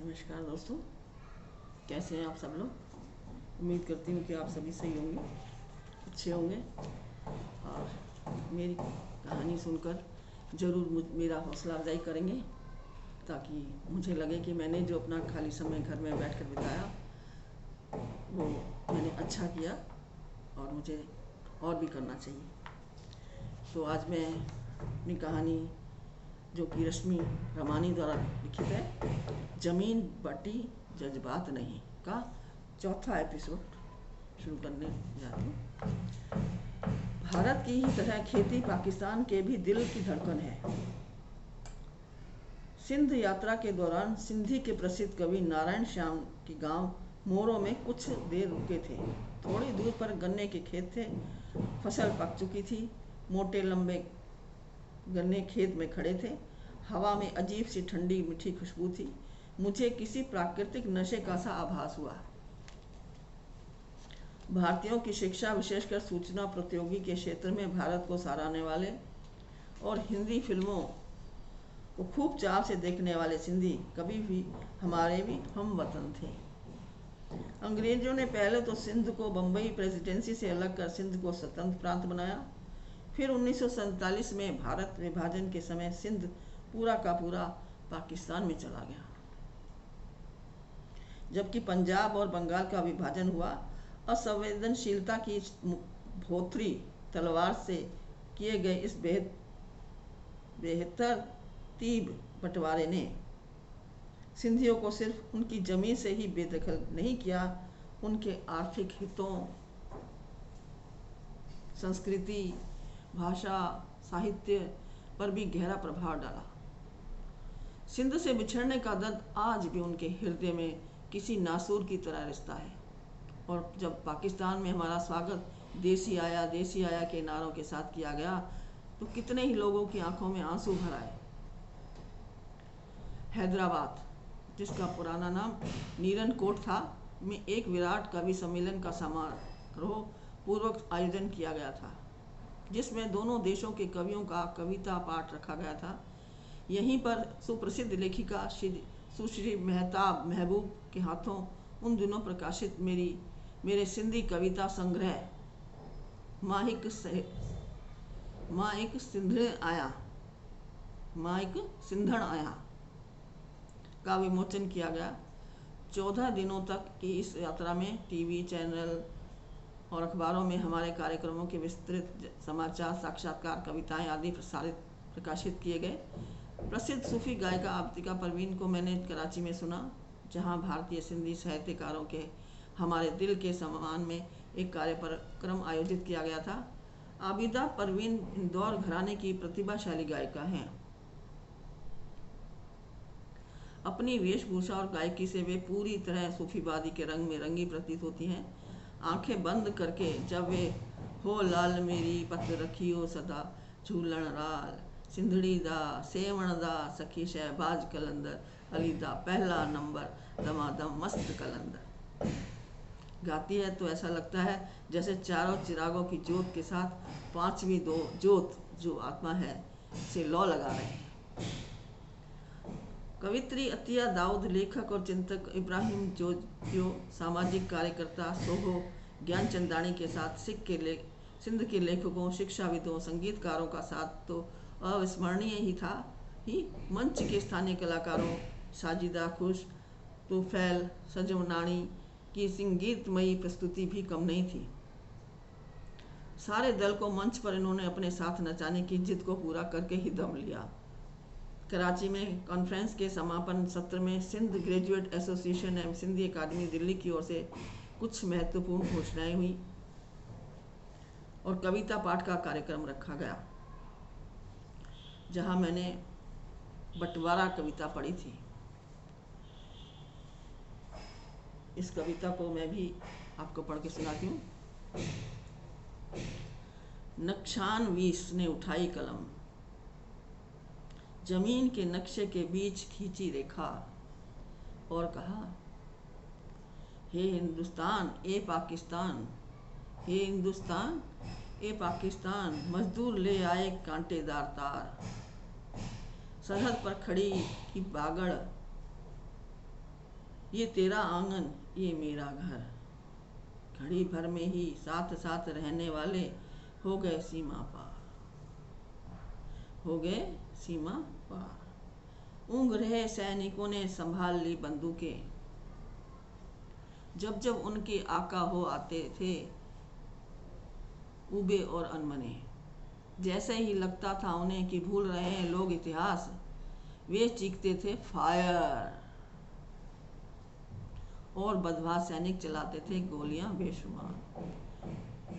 नमस्कार दोस्तों, कैसे हैं आप सब लोग। उम्मीद करती हूँ कि आप सभी सही होंगे, अच्छे होंगे और मेरी कहानी सुनकर ज़रूर मेरा हौसला अफजाई करेंगे, ताकि मुझे लगे कि मैंने जो अपना खाली समय घर में बैठकर बिताया वो मैंने अच्छा किया और मुझे और भी करना चाहिए। तो आज मैं अपनी कहानी, जो कि रश्मि रमानी द्वारा लिखित है, ज़मीन बटी जज्बात नहीं का चौथा एपिसोड शुरू करने जाती हूँ। भारत की ही तरह खेती पाकिस्तान के भी दिल की धड़कन है। सिंध यात्रा के दौरान सिंधी के प्रसिद्ध कवि नारायण श्याम के गांव मोरो में कुछ देर रुके थे। थोड़ी दूर पर गन्ने के खेत थे, फसल पक चुकी थी, मोटे लंबे गन्ने खेत में खड़े थे। हवा में अजीब सी ठंडी मीठी खुशबू थी। मुझे किसी प्राकृतिक नशे का सा आभास हुआ। भारतीयों की शिक्षा, विशेषकर सूचना प्रौद्योगिकी के क्षेत्र में भारत को सराहने वाले और हिंदी फिल्मों को खूब चाव से देखने वाले सिंधी कभी भी हमारे भी हम वतन थे। अंग्रेजों ने पहले तो सिंध को बम्बई प्रेसिडेंसी से अलग कर सिंध को स्वतंत्र प्रांत बनाया। फिर 1947 में भारत विभाजन के समय सिंध पूरा का पूरा पाकिस्तान में चला गया। जबकि पंजाब और बंगाल का विभाजन हुआ, असंवेदनशीलता की भोथरी तलवार से किए गए इस बेहतर तीब बंटवारे ने सिंधियों को सिर्फ उनकी जमीन से ही बेदखल नहीं किया, उनके आर्थिक हितों, संस्कृति, भाषा, साहित्य पर भी गहरा प्रभाव डाला। सिंध से बिछड़ने का दर्द आज भी उनके हृदय में किसी नासूर की तरह रिश्ता है। और जब पाकिस्तान में हमारा स्वागत देसी आया के नारों के साथ किया गया, तो कितने ही लोगों की आंखों में आंसू भर आए। हैदराबाद, जिसका पुराना नाम नीरन कोट था, में एक विराट कवि सम्मेलन का समारोह पूर्वक आयोजन किया गया था, जिसमें दोनों देशों के कवियों का कविता पाठ रखा गया था। यहीं पर सुप्रसिद्ध लेखिका सुश्री मेहताब महबूब के हाथों उन दिनों प्रकाशित मेरे सिंधी कविता संग्रह मां एक सिंधण आया का विमोचन किया गया। 14 दिनों तक की इस यात्रा में टीवी चैनल और अखबारों में हमारे कार्यक्रमों के विस्तृत समाचार, साक्षात्कार, कविताएं आदि प्रकाशित किए गए। प्रसिद्ध सूफी गायिका आबतिका परवीन को मैंने कराची में सुना, जहां भारतीय सिंधी साहित्यकारों के हमारे दिल के सम्मान में एक कार्यक्रम आयोजित किया गया था। आबिदा परवीन इंदौर घराने की प्रतिभाशाली गायिका हैं। अपनी वेशभूषा और गायकी से वे पूरी तरह सूफीवादी के रंग में रंगी प्रतीत होती हैं। आंखें बंद करके जब वे हो लाल मेरी पत रखियो सदा झूलण राल सिंधड़ी दा सेवण दा सखी शहबाज कलंदर अली दा पहला नंबर दमादम मस्त कलंदर गाती है, तो ऐसा लगता है जैसे चारों चिरागों की जोत के साथ पांचवी दो जोत जो आत्मा है से लौ लगा रहे हैं। कवित्री अतिया दाऊद, लेखक और चिंतक इब्राहिम जोजियो, सामाजिक कार्यकर्ता सोहो ज्ञानचंदानी के साथ सिंध के लेखकों, शिक्षाविदों, संगीतकारों का साथ तो अविस्मरणीय ही था ही। मंच के स्थानीय कलाकारों साजिदा खुश, तुफैल सजमनानी की संगीतमयी प्रस्तुति भी कम नहीं थी। सारे दल को मंच पर इन्होंने अपने साथ नचाने की जिद को पूरा करके ही दम लिया। कराची में कॉन्फ्रेंस के समापन सत्र में सिंध ग्रेजुएट एसोसिएशन एवं सिंधी अकादमी दिल्ली की ओर से कुछ महत्वपूर्ण घोषणाएं हुई और कविता पाठ का कार्यक्रम रखा गया, जहां मैंने बंटवारा कविता पढ़ी थी। इस कविता को मैं भी आपको पढ़ के सुनाती हूँ। नक्शान वीस ने उठाई कलम, जमीन के नक्शे के बीच खींची रेखा और कहा, हे हिंदुस्तान ए पाकिस्तान, हे हिंदुस्तान ए पाकिस्तान, मजदूर ले आए कांटेदार तार, सरहद पर खड़ी की बागड़ ये तेरा आंगन ये मेरा घर, घड़ी भर में ही साथ साथ रहने वाले हो गए सीमा पार, हो गए सीमा पार। ऊँघ रहे सैनिकों ने संभाल ली बंदूकें, जब जब उनके आका हो आते थे उबे और अनमने। जैसे ही लगता था उन्हें कि भूल रहे हैं लोग इतिहास, वे चीखते थे फायर, और बदमाश सैनिक चलाते थे गोलियां बेशुमार,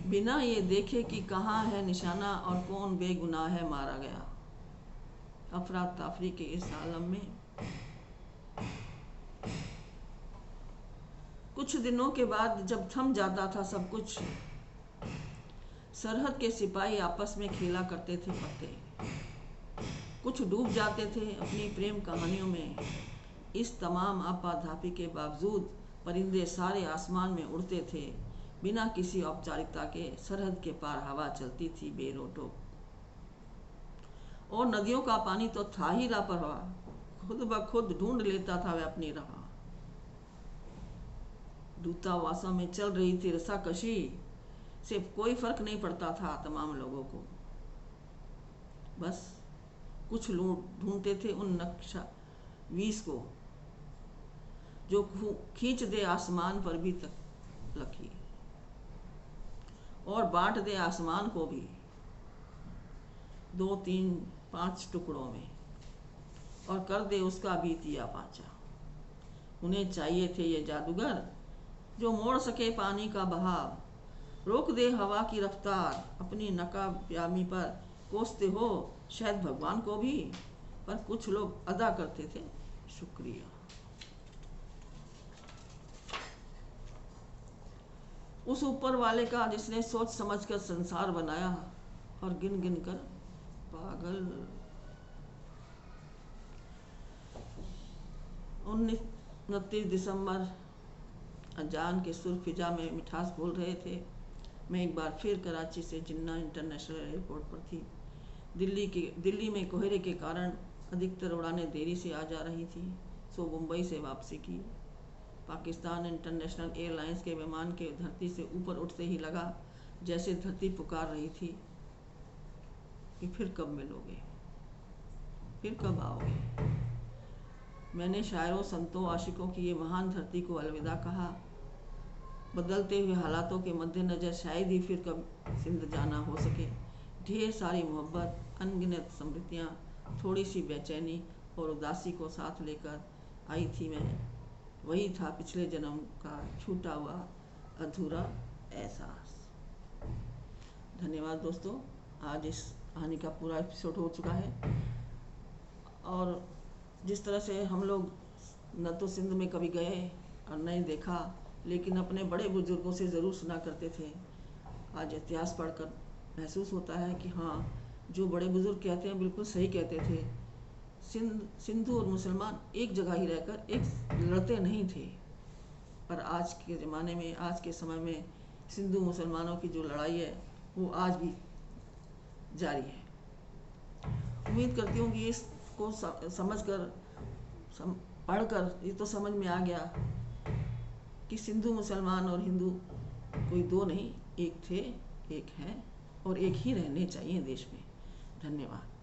बिना ये देखे कि कहाँ है निशाना और कौन बेगुनाह है मारा गया। अफरा तफरी के इस आलम में कुछ दिनों के बाद जब थम जाता था सब कुछ, सरहद के सिपाही आपस में खेला करते थे पत्ते, कुछ डूब जाते थे अपनी प्रेम कहानियों में। इस तमाम आपाधापी के बावजूद परिंदे सारे आसमान में उड़ते थे, बिना किसी औपचारिकता के सरहद के पार हवा चलती थी बेरोक, और नदियों का पानी तो था ही लापरवाह, खुद ब खुद ढूंढ लेता था वह अपनी राह। दूतावासों में चल रही थी रस्साकशी, से कोई फर्क नहीं पड़ता था तमाम लोगों को, बस कुछ लोग ढूंढते थे उन नक्शा वीस को जो खींच दे आसमान पर भी तक लकीर, और बांट दे आसमान को भी 2, 3, 5 टुकड़ों में, और कर दे उसका भी तिया पांचा। उन्हें चाहिए थे ये जादूगर जो मोड़ सके पानी का बहाव, रोक दे हवा की रफ्तार, अपनी नकाब्यामी पर कोसते हो शायद भगवान को भी। पर कुछ लोग अदा करते थे शुक्रिया। उस ऊपर वाले का जिसने सोच समझ कर संसार बनाया और गिन गिन कर पागल। 29 दिसंबर अजान के सुर फिजा में मिठास बोल रहे थे। मैं एक बार फिर कराची से जिन्ना इंटरनेशनल एयरपोर्ट पर थी। दिल्ली में कोहरे के कारण अधिकतर उड़ानें देरी से आ जा रही थी, सो मुंबई से वापसी की। पाकिस्तान इंटरनेशनल एयरलाइंस के विमान के धरती से ऊपर उठते ही लगा जैसे धरती पुकार रही थी कि फिर कब मिलोगे, फिर कब आओगे। मैंने शायरों, संतों, आशिकों की ये महान धरती को अलविदा कहा। बदलते हुए हालातों के मद्देनज़र शायद ही फिर कब सिंध जाना हो सके। ढेर सारी मोहब्बत, अनगिनत स्मृतियाँ, थोड़ी सी बेचैनी और उदासी को साथ लेकर आई थी मैं। वही था पिछले जन्म का छूटा हुआ अधूरा एहसास। धन्यवाद दोस्तों, आज इस कहानी का पूरा एपिसोड हो चुका है। और जिस तरह से हम लोग न तो सिंध में कभी गए और नहीं देखा, लेकिन अपने बड़े बुजुर्गों से ज़रूर सुना करते थे, आज इतिहास पढ़कर महसूस होता है कि हाँ, जो बड़े बुजुर्ग कहते हैं बिल्कुल सही कहते थे। सिंधु और मुसलमान एक जगह ही रहकर एक लड़ते नहीं थे, पर आज के ज़माने में, आज के समय में सिंधु मुसलमानों की जो लड़ाई है वो आज भी जारी है। उम्मीद करती हूँ कि इसको समझकर, पढ़कर ये तो समझ में आ गया कि सिंधु मुसलमान और हिंदू कोई दो नहीं, एक थे, एक हैं और एक ही रहने चाहिए देश में। धन्यवाद।